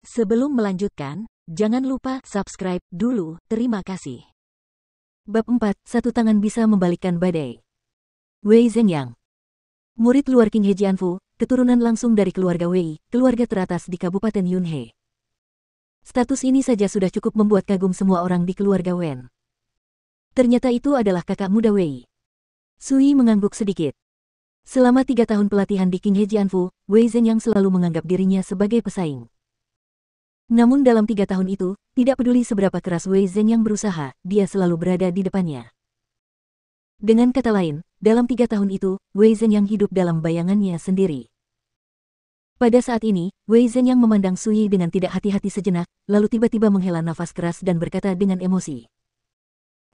Sebelum melanjutkan, jangan lupa subscribe dulu, terima kasih. Bab 4, satu tangan bisa membalikkan badai. Wei Zhengyang, murid luar King He Jianfu, keturunan langsung dari keluarga Wei, keluarga teratas di Kabupaten Yunhe. Status ini saja sudah cukup membuat kagum semua orang di keluarga Wen. Ternyata itu adalah kakak muda Wei. Sui mengangguk sedikit. Selama 3 tahun pelatihan di King He Jianfu, Wei Zhengyang selalu menganggap dirinya sebagai pesaing. Namun dalam 3 tahun itu, tidak peduli seberapa keras Wei Zhengyang berusaha, dia selalu berada di depannya. Dengan kata lain, dalam 3 tahun itu, Wei Zhengyang hidup dalam bayangannya sendiri. Pada saat ini, Wei Zhengyang memandang Sui dengan tidak hati-hati sejenak, lalu tiba-tiba menghela nafas keras dan berkata dengan emosi.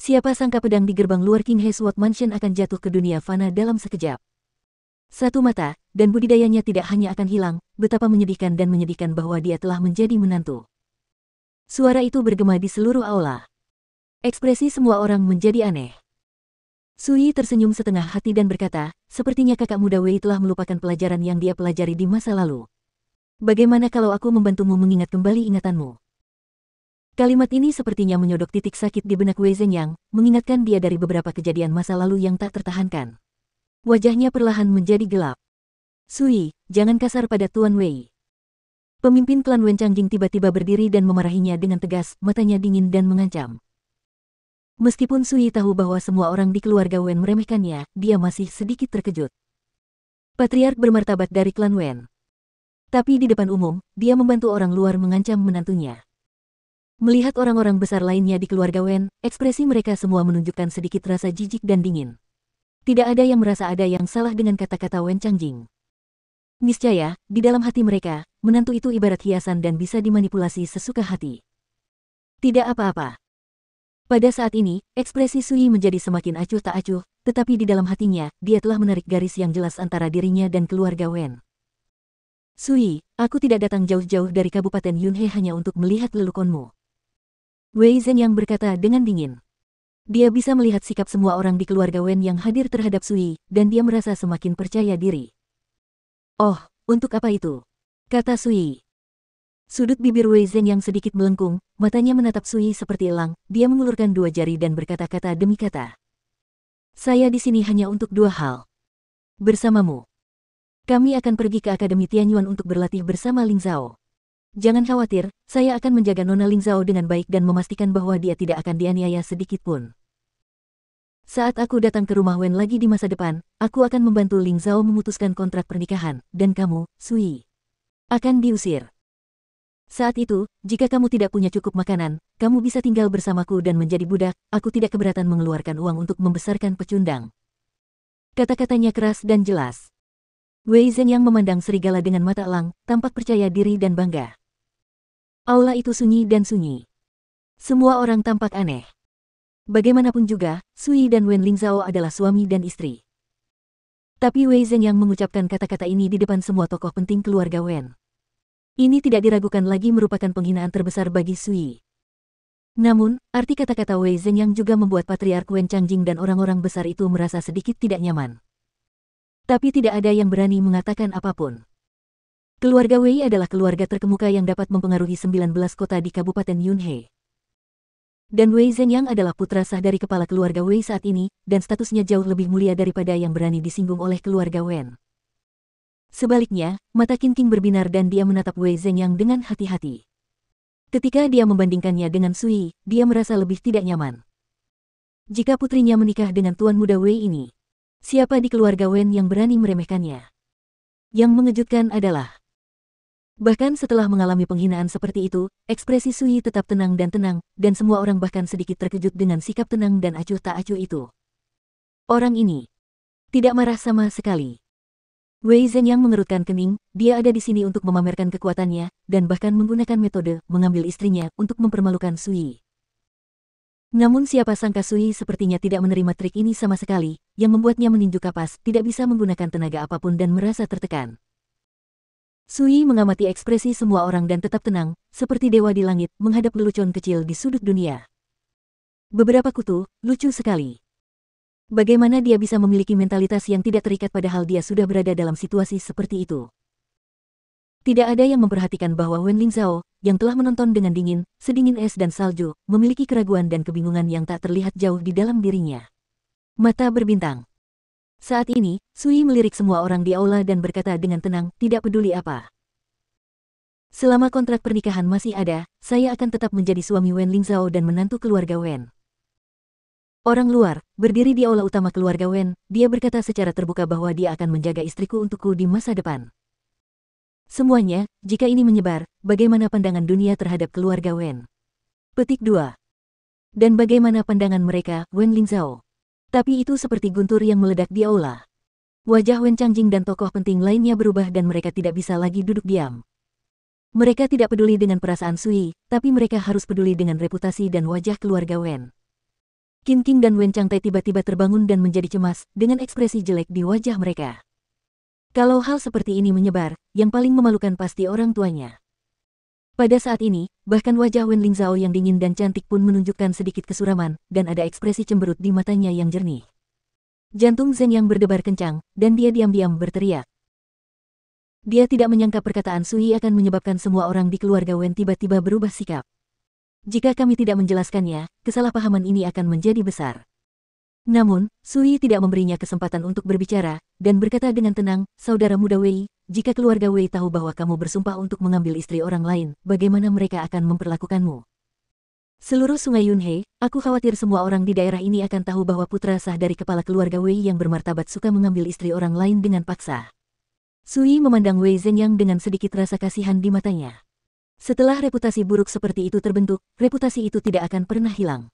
Siapa sangka pedang di gerbang luar King He Sword Mansion akan jatuh ke dunia fana dalam sekejap. Satu mata, dan budidayanya tidak hanya akan hilang, betapa menyedihkan dan menyedihkan bahwa dia telah menjadi menantu. Suara itu bergema di seluruh aula. Ekspresi semua orang menjadi aneh. Sui tersenyum setengah hati dan berkata, sepertinya kakak muda Wei telah melupakan pelajaran yang dia pelajari di masa lalu. Bagaimana kalau aku membantumu mengingat kembali ingatanmu? Kalimat ini sepertinya menyodok titik sakit di benak Wei Zhengyang, mengingatkan dia dari beberapa kejadian masa lalu yang tak tertahankan. Wajahnya perlahan menjadi gelap. Sui, jangan kasar pada Tuan Wei. Pemimpin klan Wen Changjing tiba-tiba berdiri dan memarahinya dengan tegas, matanya dingin dan mengancam. Meskipun Sui tahu bahwa semua orang di keluarga Wen meremehkannya, dia masih sedikit terkejut. Patriark bermartabat dari klan Wen. Tapi di depan umum, dia membantu orang luar mengancam menantunya. Melihat orang-orang besar lainnya di keluarga Wen, ekspresi mereka semua menunjukkan sedikit rasa jijik dan dingin. Tidak ada yang merasa ada yang salah dengan kata-kata Wen Changjing. Niscaya, di dalam hati mereka, menantu itu ibarat hiasan dan bisa dimanipulasi sesuka hati. Tidak apa-apa. Pada saat ini, ekspresi Sui menjadi semakin acuh tak acuh, tetapi di dalam hatinya, dia telah menarik garis yang jelas antara dirinya dan keluarga Wen. Sui, aku tidak datang jauh-jauh dari Kabupaten Yunhe hanya untuk melihat lelukonmu. Wei Zhengyang berkata dengan dingin. Dia bisa melihat sikap semua orang di keluarga Wen yang hadir terhadap Sui, dan dia merasa semakin percaya diri. Oh, untuk apa itu? Kata Sui. Sudut bibir Wei Zhengyang sedikit melengkung, matanya menatap Sui seperti elang, dia mengulurkan 2 jari dan berkata-kata demi kata. Saya di sini hanya untuk 2 hal. Bersamamu. Kami akan pergi ke Akademi Tianyuan untuk berlatih bersama Ling Zhao. Jangan khawatir, saya akan menjaga Nona Ling Zhao dengan baik dan memastikan bahwa dia tidak akan dianiaya sedikit pun. Saat aku datang ke rumah Wen lagi di masa depan, aku akan membantu Ling Zhao memutuskan kontrak pernikahan, dan kamu, Sui, akan diusir. Saat itu, jika kamu tidak punya cukup makanan, kamu bisa tinggal bersamaku dan menjadi budak, aku tidak keberatan mengeluarkan uang untuk membesarkan pecundang. Kata-katanya keras dan jelas. Wei Zhengyang memandang serigala dengan mata elang, tampak percaya diri dan bangga. Aula itu sunyi dan sunyi. Semua orang tampak aneh. Bagaimanapun juga, Sui dan Wen Ling Zhao adalah suami dan istri. Tapi Wei Zhengyang mengucapkan kata-kata ini di depan semua tokoh penting keluarga Wen. Ini tidak diragukan lagi merupakan penghinaan terbesar bagi Sui. Namun, arti kata-kata Wei Zhengyang juga membuat Patriark Wen Changjing dan orang-orang besar itu merasa sedikit tidak nyaman. Tapi tidak ada yang berani mengatakan apapun. Keluarga Wei adalah keluarga terkemuka yang dapat mempengaruhi 19 kota di Kabupaten Yunhe. Dan Wei Zhengyang adalah putra sah dari kepala keluarga Wei saat ini, dan statusnya jauh lebih mulia daripada yang berani disinggung oleh keluarga Wen. Sebaliknya, mata Qin King berbinar dan dia menatap Wei Zhengyang dengan hati-hati. Ketika dia membandingkannya dengan Sui, dia merasa lebih tidak nyaman. Jika putrinya menikah dengan tuan muda Wei ini, siapa di keluarga Wen yang berani meremehkannya? Yang mengejutkan adalah, bahkan setelah mengalami penghinaan seperti itu, ekspresi Sui tetap tenang, dan semua orang bahkan sedikit terkejut dengan sikap tenang dan acuh tak acuh itu. Orang ini tidak marah sama sekali. Wei Zhengyang mengerutkan kening, dia ada di sini untuk memamerkan kekuatannya, dan bahkan menggunakan metode mengambil istrinya untuk mempermalukan Sui. Namun siapa sangka Sui sepertinya tidak menerima trik ini sama sekali, yang membuatnya meninju kapas, tidak bisa menggunakan tenaga apapun dan merasa tertekan. Sui mengamati ekspresi semua orang dan tetap tenang, seperti dewa di langit, menghadap lelucon kecil di sudut dunia. Beberapa kutu, lucu sekali. Bagaimana dia bisa memiliki mentalitas yang tidak terikat padahal dia sudah berada dalam situasi seperti itu? Tidak ada yang memperhatikan bahwa Wen Ling Zhao, yang telah menonton dengan dingin, sedingin es dan salju, memiliki keraguan dan kebingungan yang tak terlihat jauh di dalam dirinya. Mata berbintang. Saat ini, Sui melirik semua orang di aula dan berkata dengan tenang, tidak peduli apa. Selama kontrak pernikahan masih ada, saya akan tetap menjadi suami Wen Lingzhao dan menantu keluarga Wen. Orang luar, berdiri di aula utama keluarga Wen, dia berkata secara terbuka bahwa dia akan menjaga istriku untukku di masa depan. Semuanya, jika ini menyebar, bagaimana pandangan dunia terhadap keluarga Wen? Petik 2. Dan bagaimana pandangan mereka, Wen Lingzhao? Tapi itu seperti guntur yang meledak di aula. Wajah Wen Changjing dan tokoh penting lainnya berubah dan mereka tidak bisa lagi duduk diam. Mereka tidak peduli dengan perasaan Sui, tapi mereka harus peduli dengan reputasi dan wajah keluarga Wen. Qin King dan Wen Changtai tiba-tiba terbangun dan menjadi cemas, dengan ekspresi jelek di wajah mereka. Kalau hal seperti ini menyebar, yang paling memalukan pasti orang tuanya. Pada saat ini, bahkan wajah Wen Lingzhao yang dingin dan cantik pun menunjukkan sedikit kesuraman, dan ada ekspresi cemberut di matanya yang jernih. Jantung Zheng yang berdebar kencang, dan dia diam-diam berteriak. Dia tidak menyangka perkataan Sui akan menyebabkan semua orang di keluarga Wen tiba-tiba berubah sikap. Jika kami tidak menjelaskannya, kesalahpahaman ini akan menjadi besar. Namun, Sui tidak memberinya kesempatan untuk berbicara, dan berkata dengan tenang, saudara muda Wei, jika keluarga Wei tahu bahwa kamu bersumpah untuk mengambil istri orang lain, bagaimana mereka akan memperlakukanmu? Seluruh Sungai Yunhe, aku khawatir semua orang di daerah ini akan tahu bahwa putra sah dari kepala keluarga Wei yang bermartabat suka mengambil istri orang lain dengan paksa. Sui memandang Wei Zhengyang dengan sedikit rasa kasihan di matanya. Setelah reputasi buruk seperti itu terbentuk, reputasi itu tidak akan pernah hilang.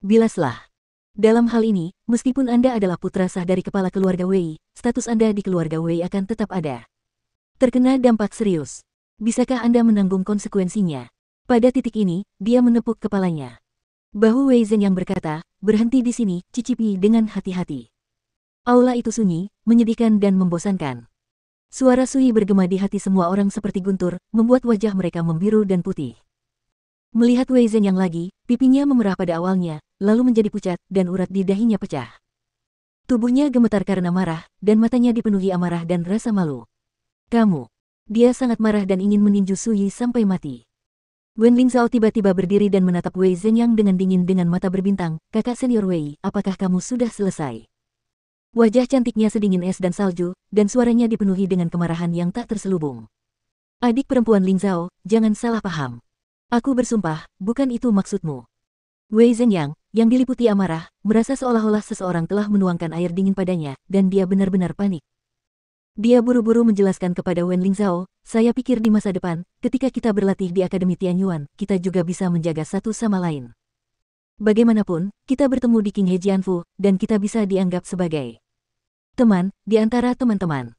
Bilaslah. Dalam hal ini, meskipun Anda adalah putra sah dari kepala keluarga Wei, status Anda di keluarga Wei akan tetap ada. Terkena dampak serius. Bisakah Anda menanggung konsekuensinya? Pada titik ini, dia menepuk kepalanya. Bahu Wei Zhen yang berkata, berhenti di sini, cicipi dengan hati-hati. Aula itu sunyi, menyedihkan dan membosankan. Suara Sui bergema di hati semua orang seperti guntur, membuat wajah mereka membiru dan putih. Melihat Wei Zhen yang lagi, pipinya memerah pada awalnya, lalu menjadi pucat, dan urat di dahinya pecah. Tubuhnya gemetar karena marah, dan matanya dipenuhi amarah dan rasa malu. Kamu. Dia sangat marah dan ingin meninju Sui sampai mati. Wen Lingzhao tiba-tiba berdiri dan menatap Wei Zhengyang dengan dingin dengan mata berbintang, kakak senior Wei, apakah kamu sudah selesai? Wajah cantiknya sedingin es dan salju, dan suaranya dipenuhi dengan kemarahan yang tak terselubung. Adik perempuan Lingzhao, jangan salah paham. Aku bersumpah, bukan itu maksudmu. Wei Zhengyang, yang diliputi amarah, merasa seolah-olah seseorang telah menuangkan air dingin padanya, dan dia benar-benar panik. Dia buru-buru menjelaskan kepada Wen Lingzhao, saya pikir di masa depan, ketika kita berlatih di Akademi Tianyuan, kita juga bisa menjaga satu sama lain. Bagaimanapun, kita bertemu di King He Jianfu, dan kita bisa dianggap sebagai teman, di antara teman-teman.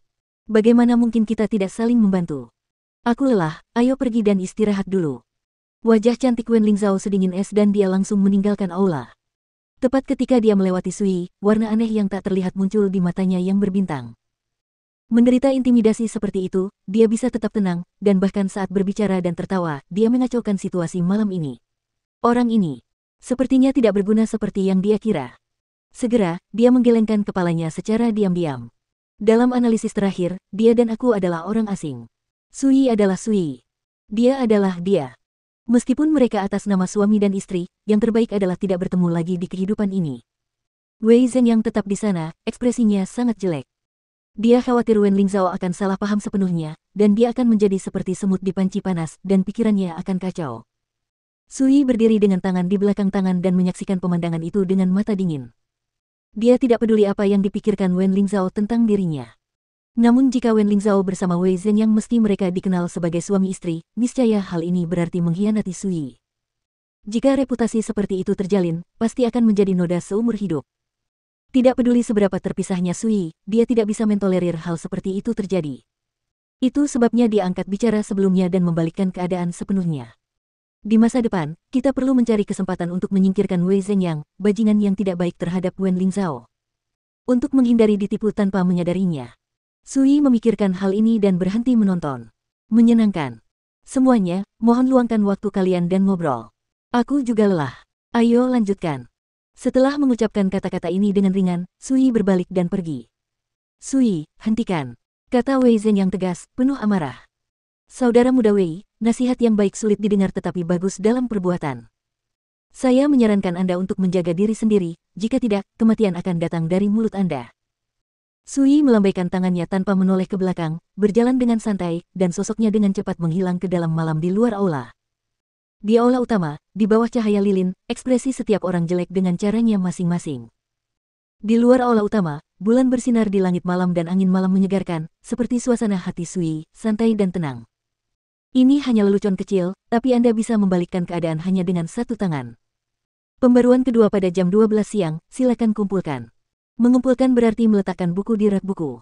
Bagaimana mungkin kita tidak saling membantu? Aku lelah, ayo pergi dan istirahat dulu. Wajah cantik Wen Lingzhao sedingin es dan dia langsung meninggalkan aula. Tepat ketika dia melewati Sui, warna aneh yang tak terlihat muncul di matanya yang berbintang. Menderita intimidasi seperti itu, dia bisa tetap tenang, dan bahkan saat berbicara dan tertawa, dia mengacaukan situasi malam ini. Orang ini, sepertinya tidak berguna seperti yang dia kira. Segera, dia menggelengkan kepalanya secara diam-diam. Dalam analisis terakhir, dia dan aku adalah orang asing. Sui adalah Sui. Dia adalah dia. Meskipun mereka atas nama suami dan istri, yang terbaik adalah tidak bertemu lagi di kehidupan ini. Wei Zhen yang tetap di sana, ekspresinya sangat jelek. Dia khawatir Wen Lingzhao akan salah paham sepenuhnya, dan dia akan menjadi seperti semut di panci panas, dan pikirannya akan kacau. Sui berdiri dengan tangan di belakang tangan dan menyaksikan pemandangan itu dengan mata dingin. Dia tidak peduli apa yang dipikirkan Wen Lingzhao tentang dirinya. Namun jika Wen Lingzhao bersama Wei Zhen yang mesti mereka dikenal sebagai suami istri, niscaya hal ini berarti mengkhianati Sui. Jika reputasi seperti itu terjalin, pasti akan menjadi noda seumur hidup. Tidak peduli seberapa terpisahnya Sui, dia tidak bisa mentolerir hal seperti itu terjadi. Itu sebabnya dia angkat bicara sebelumnya dan membalikkan keadaan sepenuhnya. Di masa depan, kita perlu mencari kesempatan untuk menyingkirkan Wei Zhengyang, bajingan yang tidak baik terhadap Wen Lingzhao. Untuk menghindari ditipu tanpa menyadarinya. Sui memikirkan hal ini dan berhenti menonton. Menyenangkan. Semuanya, mohon luangkan waktu kalian dan ngobrol. Aku juga lelah. Ayo lanjutkan. Setelah mengucapkan kata-kata ini dengan ringan, Sui berbalik dan pergi. Sui, hentikan. Kata Wei Zhen yang tegas, penuh amarah. Saudara muda Wei, Nasihat yang baik sulit didengar tetapi bagus dalam perbuatan. Saya menyarankan Anda untuk menjaga diri sendiri, jika tidak, kematian akan datang dari mulut Anda. Sui melambaikan tangannya tanpa menoleh ke belakang, berjalan dengan santai, dan sosoknya dengan cepat menghilang ke dalam malam di luar aula. Di aula utama, di bawah cahaya lilin, ekspresi setiap orang jelek dengan caranya masing-masing. Di luar aula utama, bulan bersinar di langit malam dan angin malam menyegarkan, seperti suasana hati Sui, santai dan tenang. Ini hanya lelucon kecil, tapi Anda bisa membalikkan keadaan hanya dengan satu tangan. Pembaruan kedua pada jam 12 siang, silakan kumpulkan. Mengumpulkan berarti meletakkan buku di rak buku.